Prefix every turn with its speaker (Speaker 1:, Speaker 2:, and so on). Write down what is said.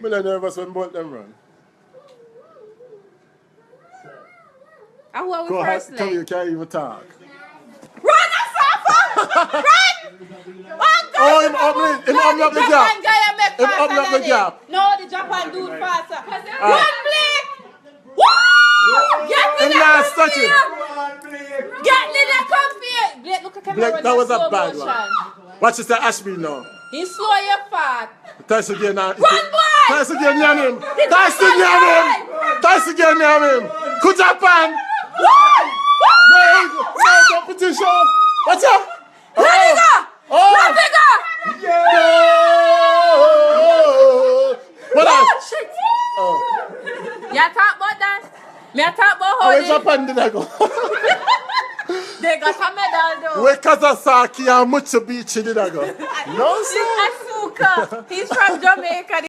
Speaker 1: Me not nervous when both them run.
Speaker 2: And who are we
Speaker 1: Go
Speaker 2: first
Speaker 1: ahead, come
Speaker 2: leg?
Speaker 1: you can't even talk.
Speaker 2: Run, Asafa! Run!
Speaker 1: Oh, him open up the gap. Him open up the gap.
Speaker 2: No, the Japan dude faster. Run, Blake! Woo! Get in
Speaker 1: Him
Speaker 2: there,
Speaker 1: last
Speaker 2: come
Speaker 1: touching.
Speaker 2: here! Get in there, come here! Blake, look at camera.
Speaker 1: Blake, that was a bad one. Watch this, Ashby now.
Speaker 2: He's slow your fat.
Speaker 1: Tyson again now.
Speaker 2: Run, boy!
Speaker 1: Tyson again near him. Tyson near him. Tyson again near him. Good Japan. No competition. Watch out.
Speaker 2: Radiga!
Speaker 1: Oh.
Speaker 2: Radiga!
Speaker 1: No. What else?
Speaker 2: Shit!
Speaker 1: Oh.
Speaker 2: You talk about that? Me talk about how
Speaker 1: Where Japan did I go?
Speaker 2: they got a medal though.
Speaker 1: Where Kazasaki and Mucho Beach did I go? No, sir.
Speaker 2: Asuka. He's from Jamaica.